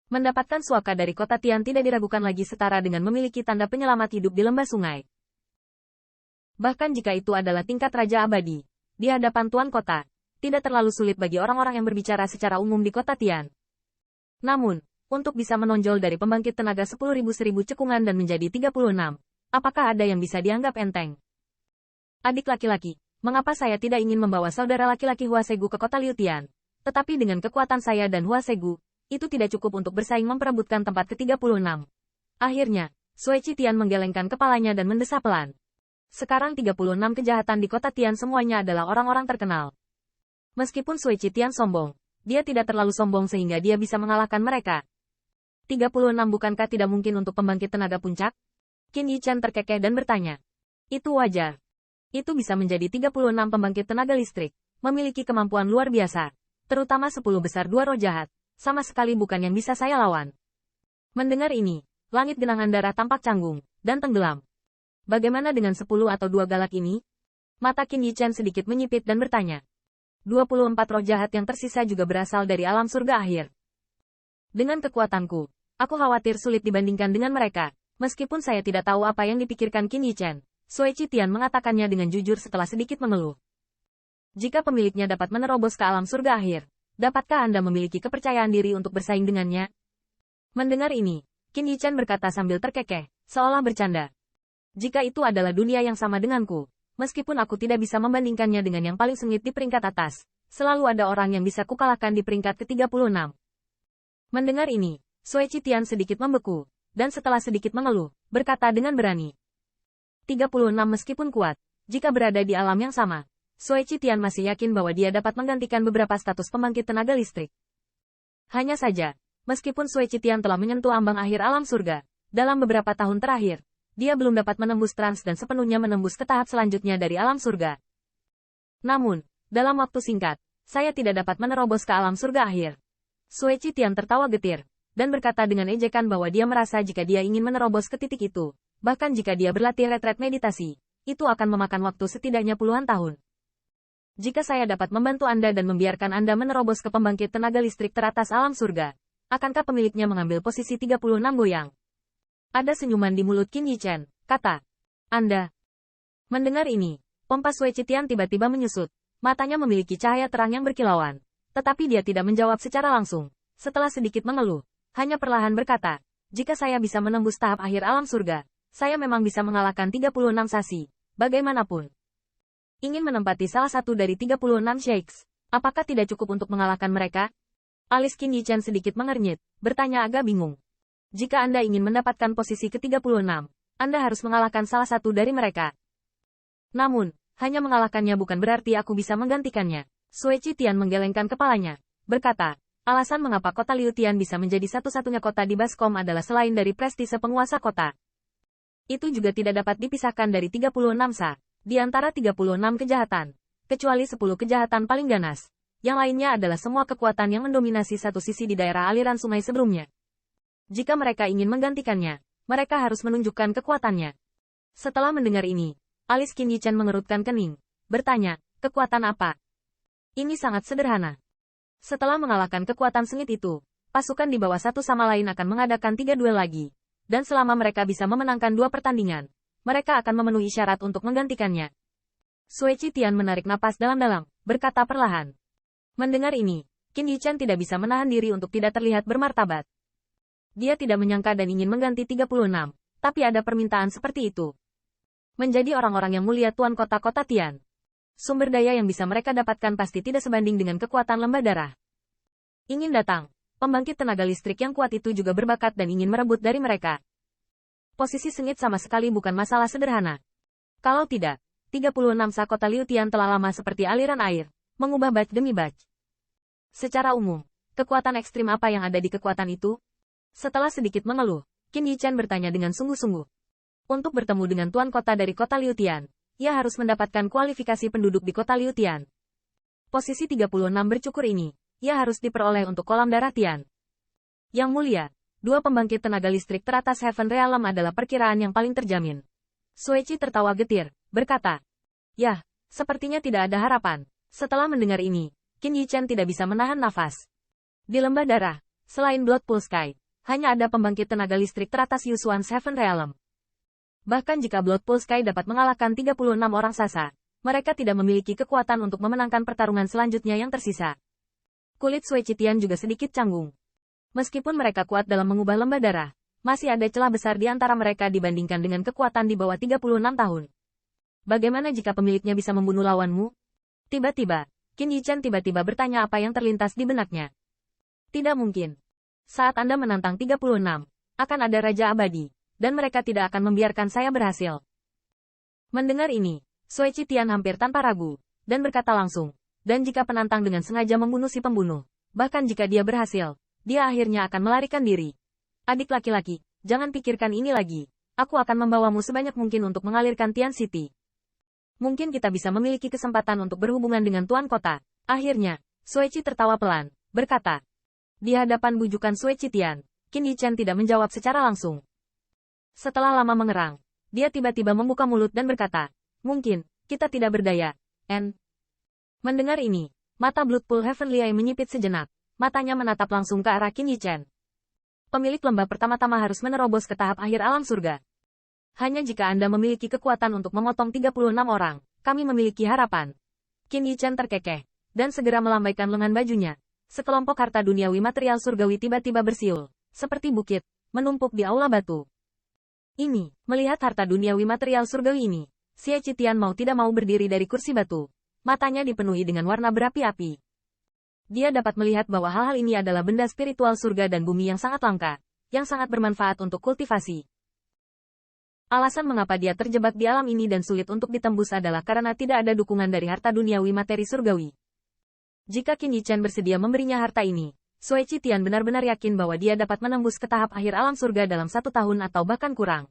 Mendapatkan suaka dari kota Tian tidak diragukan lagi setara dengan memiliki tanda penyelamat hidup di lembah sungai. Bahkan jika itu adalah tingkat raja abadi, di hadapan tuan kota, tidak terlalu sulit bagi orang-orang yang berbicara secara umum di kota Tian. Namun, untuk bisa menonjol dari pembangkit tenaga 10.000 cekungan dan menjadi 36, apakah ada yang bisa dianggap enteng? Adik laki-laki, mengapa saya tidak ingin membawa saudara laki-laki Huasegu ke kota Liu Tian? Tetapi dengan kekuatan saya dan Huasegu, itu tidak cukup untuk bersaing memperebutkan tempat ke-36. Akhirnya, Sui Tian menggelengkan kepalanya dan mendesah pelan. Sekarang 36 kejahatan di kota Tian semuanya adalah orang-orang terkenal. Meskipun Sui Tian sombong, dia tidak terlalu sombong sehingga dia bisa mengalahkan mereka. 36 bukankah tidak mungkin untuk pembangkit tenaga puncak? Qin Yichan terkekeh dan bertanya. Itu wajar. Itu bisa menjadi 36 pembangkit tenaga listrik, memiliki kemampuan luar biasa, terutama 10 besar dua roh jahat. Sama sekali bukan yang bisa saya lawan. Mendengar ini, langit genangan darah tampak canggung, dan tenggelam. Bagaimana dengan 10 atau 2 galak ini? Mata Qin Yichan sedikit menyipit dan bertanya. 24 roh jahat yang tersisa juga berasal dari alam surga akhir. Dengan kekuatanku, aku khawatir sulit dibandingkan dengan mereka, meskipun saya tidak tahu apa yang dipikirkan Qin Yichan. Sui Tian mengatakannya dengan jujur setelah sedikit mengeluh. Jika pemiliknya dapat menerobos ke alam surga akhir, dapatkah Anda memiliki kepercayaan diri untuk bersaing dengannya? Mendengar ini, Qin Yichan berkata sambil terkekeh, seolah bercanda. Jika itu adalah dunia yang sama denganku, meskipun aku tidak bisa membandingkannya dengan yang paling sengit di peringkat atas, selalu ada orang yang bisa kukalahkan di peringkat ke-36. Mendengar ini, Sui Tian sedikit membeku, dan setelah sedikit mengeluh, berkata dengan berani. 36 meskipun kuat, jika berada di alam yang sama, Sui Tian masih yakin bahwa dia dapat menggantikan beberapa status pembangkit tenaga listrik. Hanya saja, meskipun Sui Tian telah menyentuh ambang akhir alam surga, dalam beberapa tahun terakhir, dia belum dapat menembus trans dan sepenuhnya menembus ke tahap selanjutnya dari alam surga. Namun, dalam waktu singkat, saya tidak dapat menerobos ke alam surga akhir. Sui Tian tertawa getir, dan berkata dengan ejekan bahwa dia merasa jika dia ingin menerobos ke titik itu, bahkan jika dia berlatih retret meditasi, itu akan memakan waktu setidaknya puluhan tahun. Jika saya dapat membantu Anda dan membiarkan Anda menerobos ke pembangkit tenaga listrik teratas alam surga, akankah pemiliknya mengambil posisi 36 goyang? Ada senyuman di mulut Qin Yichan, kata. Anda. Mendengar ini, pompa Sui Tian tiba-tiba menyusut, matanya memiliki cahaya terang yang berkilauan. Tetapi dia tidak menjawab secara langsung. Setelah sedikit mengeluh, hanya perlahan berkata, jika saya bisa menembus tahap akhir alam surga, saya memang bisa mengalahkan 36 sasi, bagaimanapun. Ingin menempati salah satu dari 36 sheiks, apakah tidak cukup untuk mengalahkan mereka? Alis Qin Yichan sedikit mengernyit, bertanya agak bingung. Jika Anda ingin mendapatkan posisi ke-36, Anda harus mengalahkan salah satu dari mereka. Namun, hanya mengalahkannya bukan berarti aku bisa menggantikannya. Sui Tian menggelengkan kepalanya, berkata, alasan mengapa kota Liu Tian bisa menjadi satu-satunya kota di Baskom adalah selain dari prestise penguasa kota. Itu juga tidak dapat dipisahkan dari 36 sa. Di antara 36 kejahatan, kecuali 10 kejahatan paling ganas, yang lainnya adalah semua kekuatan yang mendominasi satu sisi di daerah aliran sungai sebelumnya. Jika mereka ingin menggantikannya, mereka harus menunjukkan kekuatannya. Setelah mendengar ini, alis Qin Yichan mengerutkan kening, bertanya, kekuatan apa? Ini sangat sederhana. Setelah mengalahkan kekuatan sengit itu, pasukan di bawah satu sama lain akan mengadakan 3 duel lagi, dan selama mereka bisa memenangkan 2 pertandingan, mereka akan memenuhi syarat untuk menggantikannya. Sui Tian menarik napas dalam-dalam, berkata perlahan. Mendengar ini, Qin Yichan tidak bisa menahan diri untuk tidak terlihat bermartabat. Dia tidak menyangka dan ingin mengganti 36, tapi ada permintaan seperti itu. Menjadi orang-orang yang mulia tuan kota-kota Tian. Sumber daya yang bisa mereka dapatkan pasti tidak sebanding dengan kekuatan lembah darah. Ingin datang, pembangkit tenaga listrik yang kuat itu juga berbakat dan ingin merebut dari mereka. Posisi sengit sama sekali bukan masalah sederhana. Kalau tidak, 36 sa kota Liu Tian telah lama seperti aliran air, mengubah batch demi batch. Secara umum, kekuatan ekstrim apa yang ada di kekuatan itu? Setelah sedikit mengeluh, Qin Yichan bertanya dengan sungguh-sungguh. Untuk bertemu dengan tuan kota dari kota Liu Tian, ia harus mendapatkan kualifikasi penduduk di kota Liu Tian. Posisi 36 bercukur ini, ia harus diperoleh untuk kolam darah Tian. Yang mulia, 2 pembangkit tenaga listrik teratas Heaven Realm adalah perkiraan yang paling terjamin. Sui tertawa getir, berkata. Yah, sepertinya tidak ada harapan. Setelah mendengar ini, Qin Yichan tidak bisa menahan nafas. Di lembah darah, Selain Bloodpool Sky, hanya ada pembangkit tenaga listrik teratas Yusuan's Heaven Realm. Bahkan jika Bloodpool Sky dapat mengalahkan 36 orang Sasa, mereka tidak memiliki kekuatan untuk memenangkan pertarungan selanjutnya yang tersisa. Kulit Suecitian juga sedikit canggung. Meskipun mereka kuat dalam mengubah lembah darah, masih ada celah besar di antara mereka dibandingkan dengan kekuatan di bawah 36 tahun. Bagaimana jika pemiliknya bisa membunuh lawanmu? Tiba-tiba, Qin Yichen tiba-tiba bertanya apa yang terlintas di benaknya. Tidak mungkin. Saat Anda menantang 36, akan ada Raja Abadi, dan mereka tidak akan membiarkan saya berhasil. Mendengar ini, Suecitian hampir tanpa ragu, dan berkata langsung, dan jika penantang dengan sengaja membunuh si pembunuh, bahkan jika dia berhasil, dia akhirnya akan melarikan diri. Adik laki-laki, jangan pikirkan ini lagi. Aku akan membawamu sebanyak mungkin untuk mengalirkan Tian City. Mungkin kita bisa memiliki kesempatan untuk berhubungan dengan Tuan Kota. Akhirnya, Sueci tertawa pelan, berkata. Di hadapan bujukan Suecitian, Qin Yichen tidak menjawab secara langsung. Setelah lama mengerang, dia tiba-tiba membuka mulut dan berkata, mungkin, kita tidak berdaya, N. Mendengar ini, mata Bloodpool Heavenly Eye menyipit sejenak, matanya menatap langsung ke arah Qin Yichen. Pemilik lembah pertama-tama harus menerobos ke tahap akhir alam surga. Hanya jika Anda memiliki kekuatan untuk memotong 36 orang, kami memiliki harapan. Qin Yichen terkekeh, dan segera melambaikan lengan bajunya. Sekelompok harta duniawi material surgawi tiba-tiba bersiul, seperti bukit, menumpuk di aula batu. Ini, melihat harta duniawi material surgawi ini, Suecitian mau tidak mau berdiri dari kursi batu. Matanya dipenuhi dengan warna berapi-api. Dia dapat melihat bahwa hal-hal ini adalah benda spiritual surga dan bumi yang sangat langka, yang sangat bermanfaat untuk kultivasi. Alasan mengapa dia terjebak di alam ini dan sulit untuk ditembus adalah karena tidak ada dukungan dari harta duniawi materi surgawi. Jika Qin Yichen bersedia memberinya harta ini, Suecitian benar-benar yakin bahwa dia dapat menembus ke tahap akhir alam surga dalam 1 tahun atau bahkan kurang.